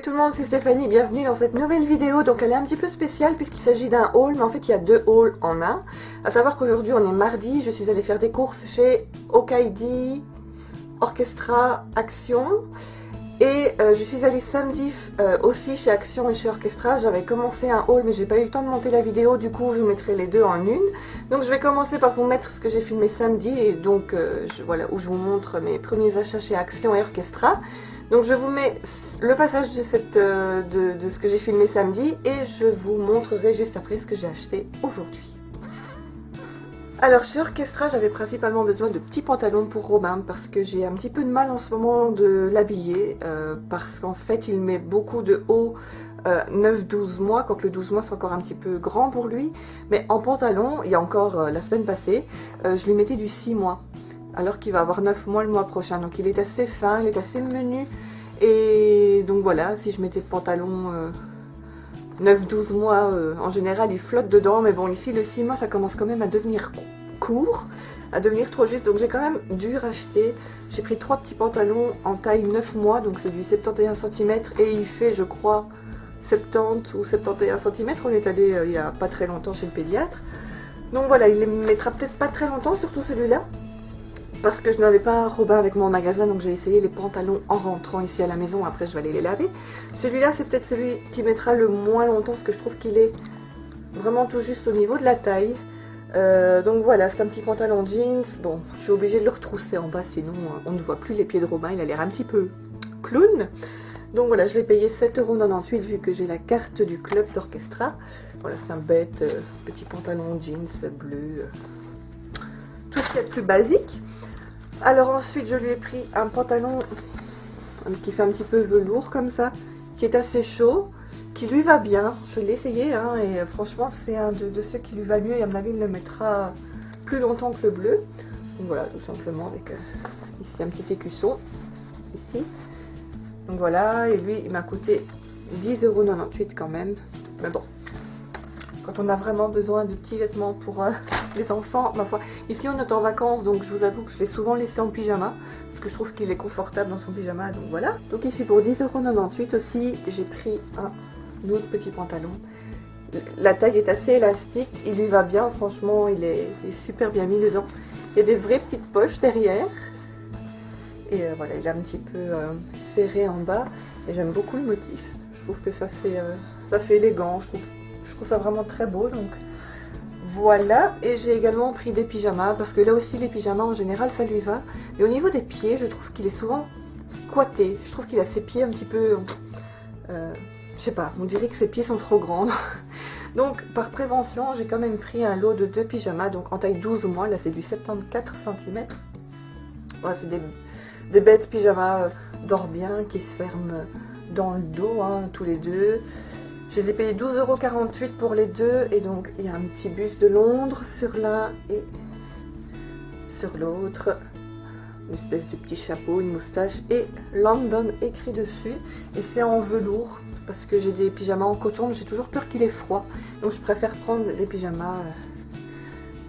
Salut tout le monde, c'est Stéphanie, bienvenue dans cette nouvelle vidéo. Donc elle est un petit peu spéciale puisqu'il s'agit d'un haul, mais en fait il y a deux hauls en un. À savoir qu'aujourd'hui on est mardi, je suis allée faire des courses chez Okaidi Orchestra Action. Et je suis allée samedi aussi chez Action et chez Orchestra. J'avais commencé un haul mais j'ai pas eu le temps de monter la vidéo, du coup je vous mettrai les deux en une. Donc je vais commencer par vous mettre ce que j'ai filmé samedi et donc voilà où je vous montre mes premiers achats chez Action et Orchestra. Donc je vous mets le passage de, ce que j'ai filmé samedi et je vous montrerai juste après ce que j'ai acheté aujourd'hui. Alors chez Orchestra, j'avais principalement besoin de petits pantalons pour Robin parce que j'ai un petit peu de mal en ce moment de l'habiller parce qu'en fait il met beaucoup de haut 9-12 mois, quoique le 12 mois c'est encore un petit peu grand pour lui, mais en pantalon, il y a encore la semaine passée, je lui mettais du 6 mois. Alors qu'il va avoir 9 mois le mois prochain, donc il est assez fin, il est assez menu, et donc voilà, si je mettais de pantalon 9-12 mois, en général il flotte dedans, mais bon ici le 6 mois ça commence quand même à devenir court, à devenir trop juste, donc j'ai quand même dû racheter. J'ai pris 3 petits pantalons en taille 9 mois, donc c'est du 71 cm, et il fait je crois 70 ou 71 cm, on est allé il n'y a pas très longtemps chez le pédiatre, donc voilà, il les mettra peut-être pas très longtemps, surtout celui-là. Parce que je n'avais pas Robin avec moi au magasin, donc j'ai essayé les pantalons en rentrant ici à la maison, après je vais aller les laver. Celui-là c'est peut-être celui qui mettra le moins longtemps, parce que je trouve qu'il est vraiment tout juste au niveau de la taille. Donc voilà, c'est un petit pantalon jeans. Bon, je suis obligée de le retrousser en bas, sinon on ne voit plus les pieds de Robin, il a l'air un petit peu clown. Donc voilà, je l'ai payé 7,98 € vu que j'ai la carte du club d'Orchestra. Voilà, c'est un bête petit pantalon jeans bleu, tout ce qui est plus basique. Alors ensuite je lui ai pris un pantalon qui fait un petit peu velours comme ça, qui est assez chaud, qui lui va bien. Je l'ai essayé hein, et franchement c'est un de ceux qui lui va mieux et à mon avis il le mettra plus longtemps que le bleu. Donc voilà, tout simplement avec ici un petit écusson, ici. Donc voilà, et lui il m'a coûté 10,98 € quand même, mais bon. Quand on a vraiment besoin de petits vêtements pour les enfants, ma foi. Ici on est en vacances, donc je vous avoue que je l'ai souvent laissé en pyjama, parce que je trouve qu'il est confortable dans son pyjama, donc voilà. Donc ici pour 10,98 € aussi, j'ai pris un autre petit pantalon. La taille est assez élastique, il lui va bien, franchement, il est super bien mis dedans. Il y a des vraies petites poches derrière. Et voilà, il est un petit peu serré en bas, et j'aime beaucoup le motif. Je trouve que ça fait élégant, je trouve ça vraiment très beau, donc voilà. Et j'ai également pris des pyjamas parce que là aussi les pyjamas en général ça lui va. Et au niveau des pieds, je trouve qu'il est souvent squatté. Je trouve qu'il a ses pieds un petit peu je sais pas, on dirait que ses pieds sont trop grands. Donc par prévention j'ai quand même pris un lot de 2 pyjamas, donc en taille 12 mois. Là c'est du 74 cm. Voilà, c'est des bêtes pyjamas d'or bien qui se ferment dans le dos hein, tous les deux. Je les ai payés 12,48 € pour les deux, et donc il y a un petit buste de Londres sur l'un et sur l'autre. Une espèce de petit chapeau, une moustache et London écrit dessus. Et c'est en velours parce que j'ai des pyjamas en coton, mais j'ai toujours peur qu'il ait froid. Donc je préfère prendre des pyjamas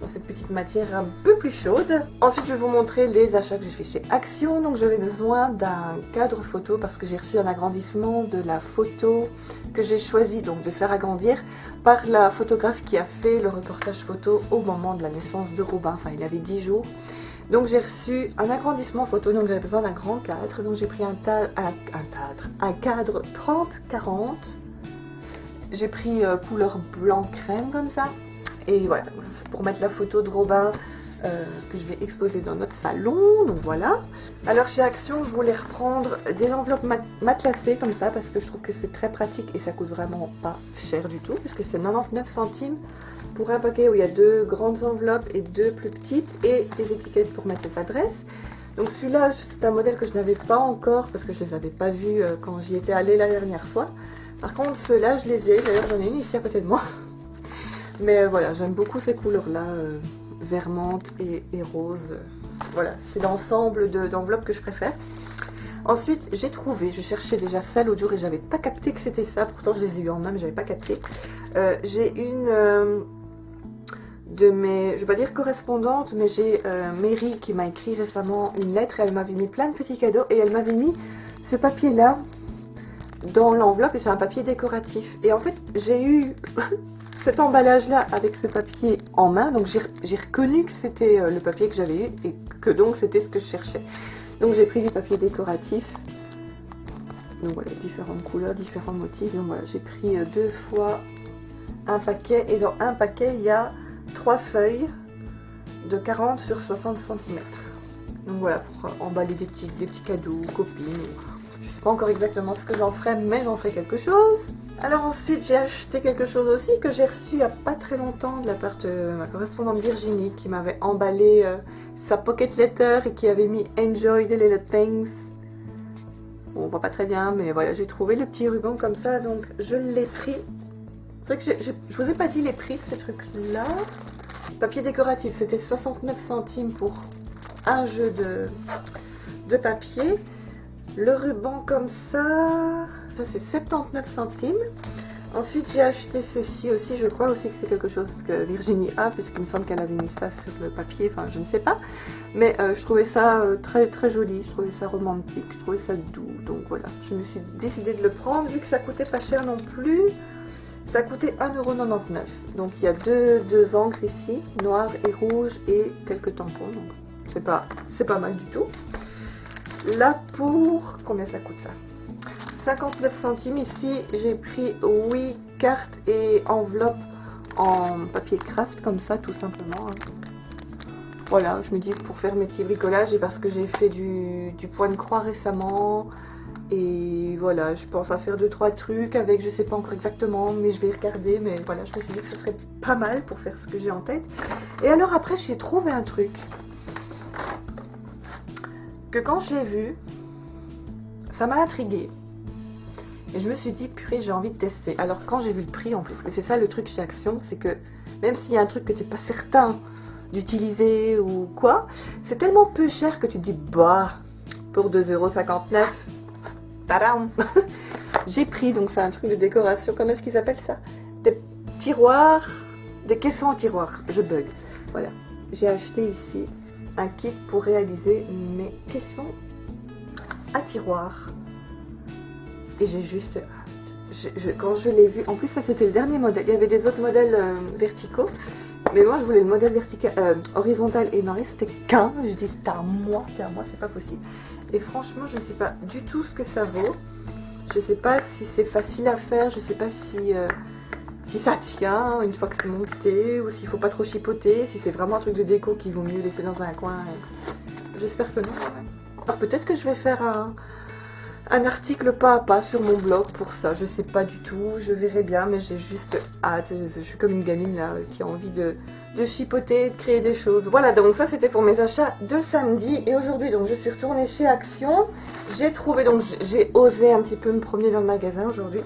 dans cette petite matière un peu plus chaude. Ensuite je vais vous montrer les achats que j'ai fait chez Action. Donc j'avais besoin d'un cadre photo parce que j'ai reçu un agrandissement de la photo que j'ai choisi donc de faire agrandir par la photographe qui a fait le reportage photo au moment de la naissance de Robin, enfin il avait 10 jours. Donc j'ai reçu un agrandissement photo, donc j'avais besoin d'un grand cadre, donc j'ai pris un cadre 30-40. J'ai pris couleur blanc crème comme ça. Et voilà, c'est pour mettre la photo de Robin que je vais exposer dans notre salon, donc voilà. Alors chez Action, je voulais reprendre des enveloppes matelassées comme ça, parce que je trouve que c'est très pratique et ça coûte vraiment pas cher du tout, puisque c'est 99 centimes pour un paquet où il y a 2 grandes enveloppes et 2 plus petites, et des étiquettes pour mettre les adresses. Donc celui-là, c'est un modèle que je n'avais pas encore, parce que je ne les avais pas vus quand j'y étais allée la dernière fois. Par contre, ceux-là, je les ai, d'ailleurs j'en ai une ici à côté de moi. Mais voilà, j'aime beaucoup ces couleurs-là, vert menthe et rose. Voilà, c'est l'ensemble d'enveloppes que je préfère. Ensuite, j'ai trouvé, je cherchais déjà ça l'autre jour et j'avais pas capté que c'était ça. Pourtant, je les ai eu en main, mais j'avais pas capté. J'ai une de mes, je vais pas dire correspondantes, mais j'ai Mary qui m'a écrit récemment une lettre et elle m'avait mis plein de petits cadeaux et elle m'avait mis ce papier-là dans l'enveloppe et c'est un papier décoratif. Et en fait, j'ai eu cet emballage-là avec ce papier en main, donc j'ai reconnu que c'était le papier que j'avais eu et que donc c'était ce que je cherchais. Donc j'ai pris du papier décoratif. Donc voilà, différentes couleurs, différents motifs. Donc voilà, j'ai pris 2 fois un paquet et dans un paquet, il y a 3 feuilles de 40 sur 60 cm. Donc voilà, pour emballer des petits cadeaux, copines. Je ne sais pas encore exactement ce que j'en ferai, mais j'en ferai quelque chose. Alors ensuite, j'ai acheté quelque chose aussi que j'ai reçu il n'y a pas très longtemps de la part de ma correspondante Virginie qui m'avait emballé sa pocket letter et qui avait mis Enjoy the little things. Bon, on voit pas très bien, mais voilà, j'ai trouvé le petit ruban comme ça, donc je l'ai pris. C'est vrai que je vous ai pas dit les prix de ces trucs-là. Papier décoratif, c'était 69 centimes pour un jeu de papier. Le ruban comme ça c'est 79 centimes. Ensuite, j'ai acheté ceci aussi. Je crois aussi que c'est quelque chose que Virginie a, puisqu'il me semble qu'elle avait mis ça sur le papier. Enfin, je ne sais pas. Mais je trouvais ça très très joli. Je trouvais ça romantique. Je trouvais ça doux. Donc voilà, je me suis décidée de le prendre, vu que ça coûtait pas cher non plus. Ça coûtait 1,99 €. Donc il y a deux encres ici, noir et rouge, et quelques tampons. Donc c'est pas mal du tout. Là pour... Combien ça coûte ça? 59 centimes. Ici j'ai pris 8 cartes et enveloppes en papier craft comme ça tout simplement. Voilà, je me dis pour faire mes petits bricolages et parce que j'ai fait du point de croix récemment. Et voilà, je pense à faire 2-3 trucs avec, je sais pas encore exactement, mais je vais regarder. Mais voilà, je me suis dit que ce serait pas mal pour faire ce que j'ai en tête. Et alors après, j'ai trouvé un truc que quand je l'ai vu, ça m'a intriguée. Et je me suis dit, purée, j'ai envie de tester. Alors quand j'ai vu le prix en plus, et c'est ça le truc chez Action, c'est que même s'il y a un truc que tu n'es pas certain d'utiliser ou quoi, c'est tellement peu cher que tu te dis, bah, pour 2,59 €, tadam. J'ai pris, donc c'est un truc de décoration, comment est-ce qu'ils appellent ça? Des tiroirs, des caissons en tiroirs, je bug. Voilà, j'ai acheté ici un kit pour réaliser mes caissons à tiroirs. Et j'ai juste hâte. Quand je l'ai vu, en plus ça c'était le dernier modèle, il y avait des autres modèles verticaux, mais moi je voulais le modèle vertical, horizontal, et il m'en restait qu'un. Je dis c'est à moi, c'est pas possible. Et franchement je ne sais pas du tout ce que ça vaut. Je sais pas si c'est facile à faire, je sais pas si ça tient une fois que c'est monté, ou s'il faut pas trop chipoter, si c'est vraiment un truc de déco qu'il vaut mieux laisser dans un coin. J'espère que non. Alors peut-être que je vais faire un article pas à pas sur mon blog pour ça, je sais pas du tout, je verrai bien, mais j'ai juste hâte. Je suis comme une gamine là qui a envie de chipoter, de créer des choses. Voilà, donc ça c'était pour mes achats de samedi. Et aujourd'hui donc je suis retournée chez Action. J'ai trouvé, donc j'ai osé un petit peu me promener dans le magasin aujourd'hui.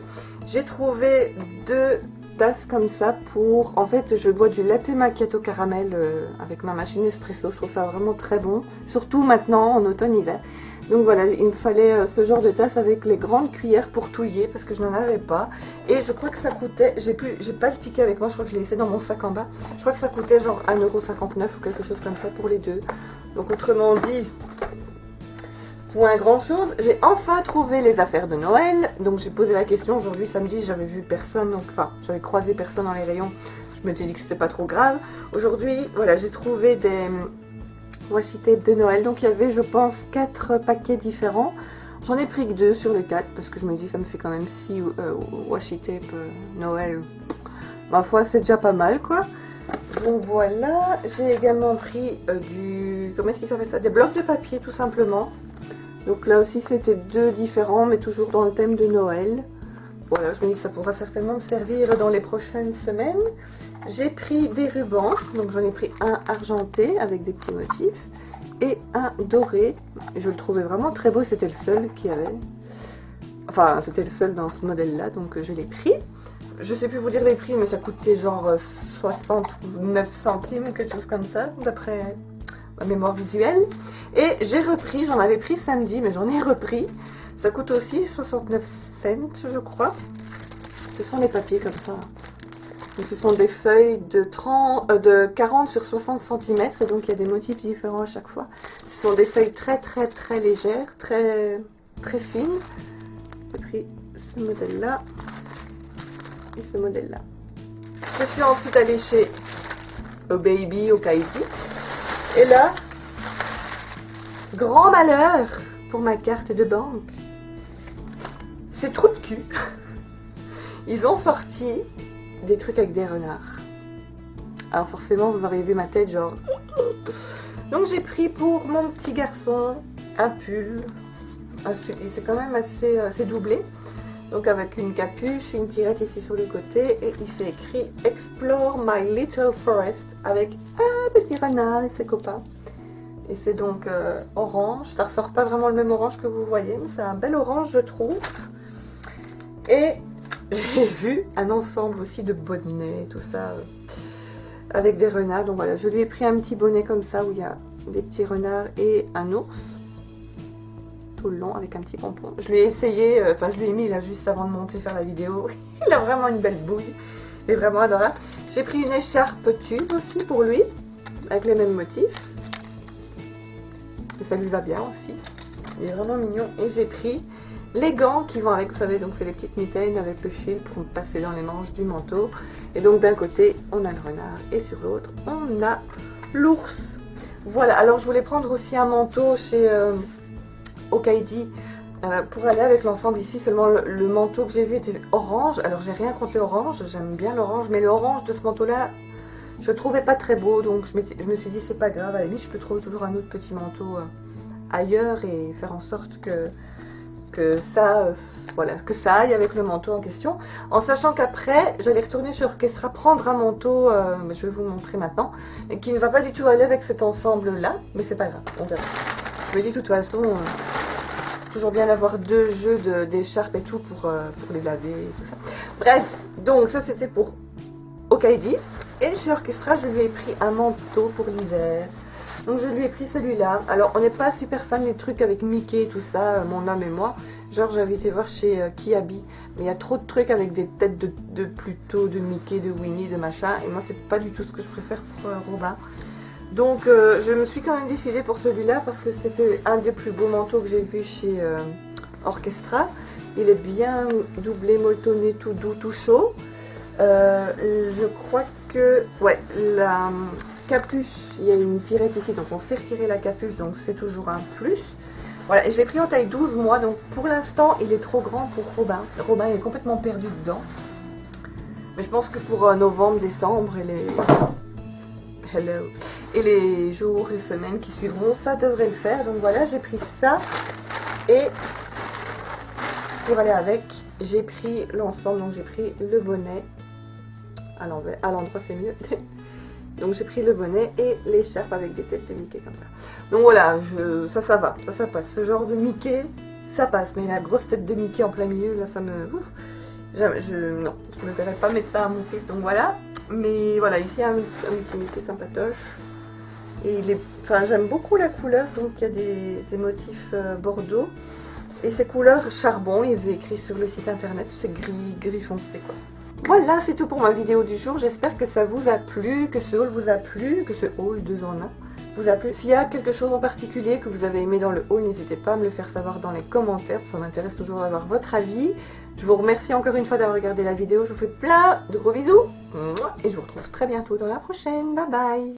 J'ai trouvé 2 tasses comme ça pour... En fait je bois du latte macchiato caramel avec ma machine espresso. Je trouve ça vraiment très bon, surtout maintenant en automne-hiver. Donc voilà, il me fallait ce genre de tasse avec les grandes cuillères pour touiller parce que je n'en avais pas. Et je crois que ça coûtait, j'ai pas le ticket avec moi, je crois que je l'ai laissé dans mon sac en bas. Je crois que ça coûtait genre 1,59 € ou quelque chose comme ça pour les deux. Donc autrement dit, pour un grand chose, j'ai enfin trouvé les affaires de Noël. Donc j'ai posé la question aujourd'hui samedi, j'avais vu personne, donc enfin j'avais croisé personne dans les rayons. Je m'étais dit que c'était pas trop grave. Aujourd'hui, voilà, j'ai trouvé des... washi tape de Noël, donc il y avait je pense 4 paquets différents. J'en ai pris que 2 sur les 4 parce que je me dis ça me fait quand même 6 washi tape Noël. Ma foi c'est déjà pas mal quoi. Donc voilà, j'ai également pris comment est-ce qu'il s'appelle ça, des blocs de papier tout simplement. Donc là aussi c'était 2 différents mais toujours dans le thème de Noël. Voilà, je me dis que ça pourra certainement me servir dans les prochaines semaines. J'ai pris des rubans, donc j'en ai pris un argenté avec des petits motifs et un doré. Je le trouvais vraiment très beau, c'était le seul qu'il y avait. Enfin, c'était le seul dans ce modèle-là, donc je l'ai pris. Je sais plus vous dire les prix, mais ça coûtait genre 69 centimes ou quelque chose comme ça, d'après ma mémoire visuelle. Et j'ai repris, j'en avais pris samedi, mais j'en ai repris. Ça coûte aussi 69 cents, je crois. Ce sont les papiers comme ça. Donc, ce sont des feuilles de 40 sur 60 cm et donc il y a des motifs différents à chaque fois. Ce sont des feuilles très légères, très fines. J'ai pris ce modèle-là et ce modèle-là. Je suis ensuite allée chez Oh Baby, Okaïdi. Et là, grand malheur pour ma carte de banque. C'est trou de cul. Ils ont sorti des trucs avec des renards. Alors forcément, vous auriez vu ma tête, genre... Donc j'ai pris pour mon petit garçon un pull. C'est quand même assez doublé. Donc avec une capuche, une tirette ici sur le côté. Et il fait écrit « Explore my little forest » avec un petit renard et ses copains. Et c'est donc orange. Ça ressort pas vraiment le même orange que vous voyez, mais c'est un bel orange, je trouve. Et j'ai vu un ensemble aussi de bonnets, tout ça, avec des renards. Donc voilà, je lui ai pris un petit bonnet comme ça, où il y a des petits renards et un ours. Tout le long, avec un petit pompon. Je lui ai essayé, enfin je lui ai mis là juste avant de monter faire la vidéo. Il a vraiment une belle bouille. Il est vraiment adorable. J'ai pris une écharpe tube aussi pour lui, avec les mêmes motifs. Et ça lui va bien aussi. Il est vraiment mignon. Et j'ai pris les gants qui vont avec, vous savez, donc c'est les petites mitaines avec le fil pour passer dans les manches du manteau. Et donc d'un côté, on a le renard et sur l'autre, on a l'ours. Voilà, alors je voulais prendre aussi un manteau chez Okaïdi pour aller avec l'ensemble ici. Seulement le manteau que j'ai vu était orange. Alors j'ai rien contre l'orange, j'aime bien l'orange, mais l'orange de ce manteau-là, je le trouvais pas très beau. Donc je me suis dit, c'est pas grave, à la limite, je peux trouver toujours un autre petit manteau ailleurs et faire en sorte que ça aille avec le manteau en question, en sachant qu'après j'allais retourner chez Orchestra prendre un manteau, je vais vous le montrer maintenant, qui ne va pas du tout aller avec cet ensemble là, mais c'est pas grave, on verra. Je me dis de toute façon, c'est toujours bien d'avoir deux jeux d'écharpes et tout pour les laver et tout ça. Bref, donc ça c'était pour Okaïdi, et chez Orchestra je lui ai pris un manteau pour l'hiver. Donc je lui ai pris celui-là. Alors on n'est pas super fan des trucs avec Mickey et tout ça, mon homme et moi. Genre j'avais été voir chez Kiabi, mais il y a trop de trucs avec des têtes plutôt de Mickey, de Winnie, de machin. Et moi c'est pas du tout ce que je préfère pour Robin. Donc je me suis quand même décidée pour celui-là parce que c'était un des plus beaux manteaux que j'ai vu chez Orchestra. Il est bien doublé, molletonné, tout doux, tout chaud. Je crois que... ouais, la... capuche, il y a une tirette ici, donc on sait retirer la capuche, donc c'est toujours un plus. Voilà, et je l'ai pris en taille 12 mois, donc pour l'instant il est trop grand pour Robin. Robin est complètement perdu dedans. Mais je pense que pour novembre, décembre et les jours et semaines qui suivront, ça devrait le faire. Donc voilà, j'ai pris ça. Et pour aller avec, j'ai pris l'ensemble, donc j'ai pris le bonnet. À l'endroit c'est mieux. Donc j'ai pris le bonnet et l'écharpe avec des têtes de Mickey comme ça. Donc voilà, ça va, ça passe. Ce genre de Mickey, ça passe. Mais la grosse tête de Mickey en plein milieu, là ça me... non, je ne me verrais pas mettre ça à mon fils, donc voilà. Mais voilà, ici il y a un petit Mickey sympatoche. Et il est... enfin j'aime beaucoup la couleur, donc il y a des motifs bordeaux. Et ces couleurs charbon, il faisait écrit sur le site internet, c'est gris foncé quoi. Voilà, c'est tout pour ma vidéo du jour. J'espère que ça vous a plu, que ce haul vous a plu, que ce haul 2 en 1 vous a plu. S'il y a quelque chose en particulier que vous avez aimé dans le haul, n'hésitez pas à me le faire savoir dans les commentaires. Ça m'intéresse toujours d'avoir votre avis. Je vous remercie encore une fois d'avoir regardé la vidéo. Je vous fais plein de gros bisous. Et je vous retrouve très bientôt dans la prochaine. Bye bye.